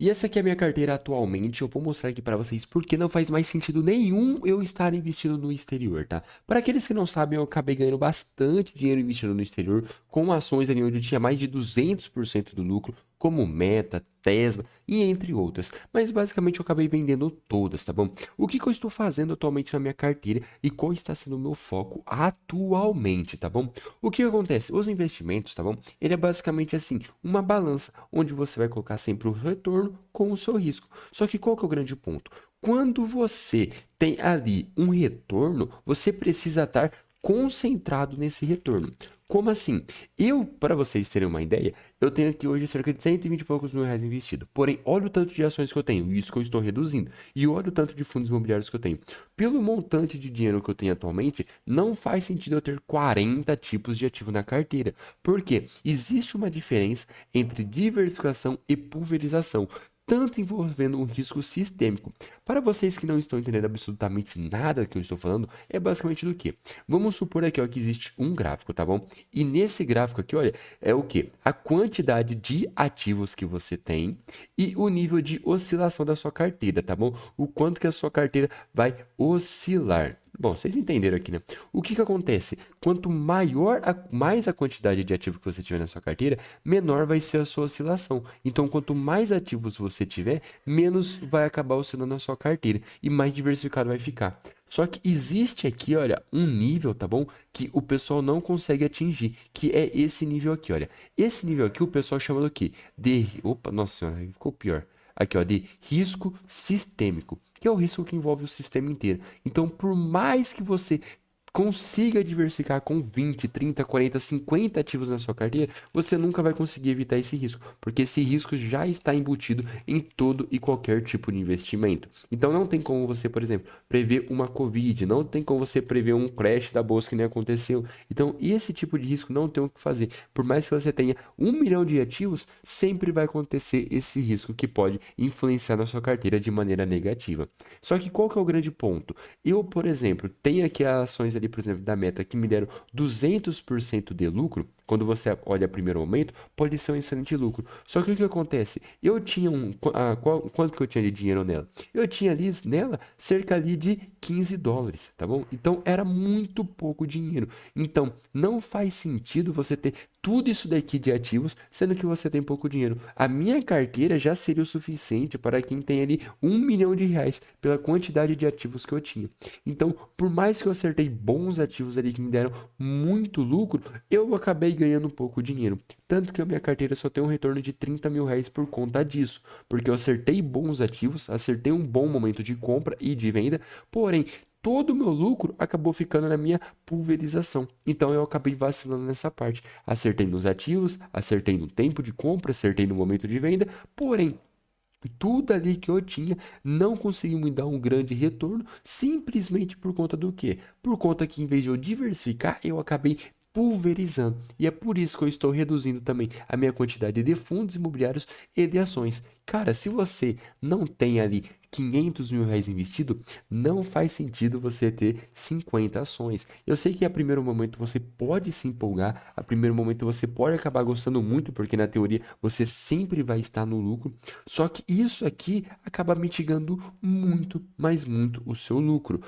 E essa aqui é a minha carteira atualmente. Eu vou mostrar aqui para vocês porque não faz mais sentido nenhum eu estar investindo no exterior, tá? Para aqueles que não sabem, eu acabei ganhando bastante dinheiro investindo no exterior com ações ali onde eu tinha mais de 200% do lucro, como Meta, Tesla e entre outras. Mas basicamente eu acabei vendendo todas, tá bom? O que que eu estou fazendo atualmente na minha carteira e qual está sendo o meu foco atualmente, tá bom? O que acontece? Os investimentos, tá bom? Ele é basicamente assim, uma balança onde você vai colocar sempre o retorno com o seu risco. Só que qual que é o grande ponto? Quando você tem ali um retorno, você precisa estar concentrado nesse retorno. Como assim? Para vocês terem uma ideia, eu tenho aqui hoje cerca de 120 e poucos mil reais investido. Porém, olha o tanto de ações que eu tenho, isso que eu estou reduzindo. E olha o tanto de fundos imobiliários que eu tenho. Pelo montante de dinheiro que eu tenho atualmente, não faz sentido eu ter 40 tipos de ativo na carteira. Por quê? Existe uma diferença entre diversificação e pulverização, tanto envolvendo um risco sistêmico. Para vocês que não estão entendendo absolutamente nada que eu estou falando, é basicamente do que? Vamos supor aqui ó, que existe um gráfico, tá bom? E nesse gráfico aqui, olha, é o que? A quantidade de ativos que você tem e o nível de oscilação da sua carteira, tá bom? O quanto que a sua carteira vai oscilar. Bom, vocês entenderam aqui, né? O que que acontece? Quanto mais a quantidade de ativos que você tiver na sua carteira, menor vai ser a sua oscilação. Então, quanto mais ativos você tiver, menos vai acabar oscilando a sua carteira e mais diversificado vai ficar. Só que existe aqui, olha, um nível, tá bom? Que o pessoal não consegue atingir, que é esse nível aqui, olha. Esse nível aqui o pessoal chama do quê? Opa, nossa senhora, ficou pior. Aqui, ó, de risco sistêmico, que é o risco que envolve o sistema inteiro. Então, por mais que você consiga diversificar com 20, 30, 40, 50 ativos na sua carteira, você nunca vai conseguir evitar esse risco, porque esse risco já está embutido em todo e qualquer tipo de investimento. Então não tem como você, por exemplo, prever uma Covid, não tem como você prever um crash da bolsa que nem aconteceu. Então esse tipo de risco não tem o que fazer. Por mais que você tenha 1 milhão de ativos, sempre vai acontecer esse risco que pode influenciar na sua carteira de maneira negativa. Só que qual que é o grande ponto? Eu, por exemplo, tenho aqui as ações ali, por exemplo, da Meta que me deram 200% de lucro. Quando você olha primeiro momento, pode ser um excelente lucro. Só que o que acontece? Eu tinha quanto que eu tinha de dinheiro nela? Eu tinha ali nela cerca ali de 15 dólares, tá bom? Então era muito pouco dinheiro. Então não faz sentido você ter tudo isso daqui de ativos, sendo que você tem pouco dinheiro. A minha carteira já seria o suficiente para quem tem ali 1 milhão de reais pela quantidade de ativos que eu tinha. Então, por mais que eu acertei bons ativos ali que me deram muito lucro, eu acabei ganhando pouco dinheiro. Tanto que a minha carteira só tem um retorno de 30 mil reais por conta disso. Porque eu acertei bons ativos, acertei um bom momento de compra e de venda, porém, todo o meu lucro acabou ficando na minha pulverização. Então eu acabei vacilando nessa parte. Acertei nos ativos, acertei no tempo de compra, acertei no momento de venda, porém tudo ali que eu tinha não conseguiu me dar um grande retorno, simplesmente por conta do quê? Por conta que em vez de eu diversificar, eu acabei pulverizando. E é por isso que eu estou reduzindo também a minha quantidade de fundos imobiliários e de ações. Cara, se você não tem ali 500 mil reais investido, não faz sentido você ter 50 ações. Eu sei que a primeiro momento você pode se empolgar, a primeiro momento você pode acabar gostando muito, porque na teoria você sempre vai estar no lucro, só que isso aqui acaba mitigando muito, mas muito o seu lucro.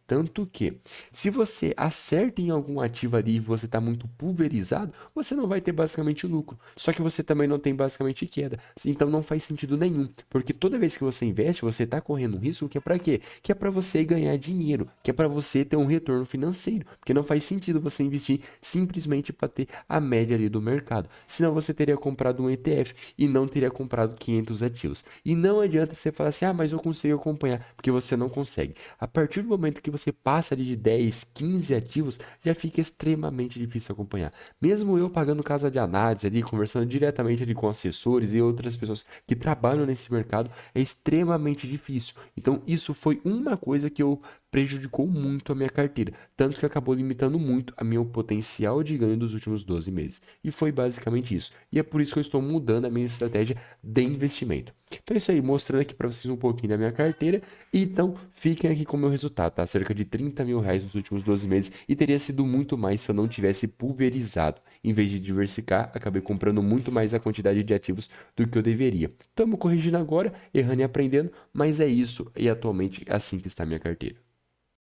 Tanto que, se você acerta em algum ativo ali e você está muito pulverizado, você não vai ter basicamente lucro. Só que você também não tem basicamente queda. Então não faz sentido nenhum. Porque toda vez que você investe, você está correndo um risco que é para quê? Que é para você ganhar dinheiro, que é para você ter um retorno financeiro. Porque não faz sentido você investir simplesmente para ter a média ali do mercado. Senão você teria comprado um ETF e não teria comprado 500 ativos. E não adianta você falar assim, ah, mas eu consigo acompanhar, porque você não consegue. A partir do momento que você passa ali de 10, 15 ativos, já fica extremamente difícil acompanhar. Mesmo eu pagando casa de análise ali, conversando diretamente ali com assessores e outras pessoas que trabalham nesse mercado, é extremamente difícil. Então, isso foi uma coisa que eu prejudicou muito a minha carteira, tanto que acabou limitando muito a meu potencial de ganho dos últimos 12 meses. E foi basicamente isso. E é por isso que eu estou mudando a minha estratégia de investimento. Então é isso aí, mostrando aqui para vocês um pouquinho da minha carteira. Então fiquem aqui com o meu resultado, tá? Cerca de 30 mil reais nos últimos 12 meses e teria sido muito mais se eu não tivesse pulverizado. Em vez de diversificar, acabei comprando muito mais a quantidade de ativos do que eu deveria. Estamos corrigindo agora, errando e aprendendo, mas é isso e atualmente é assim que está a minha carteira.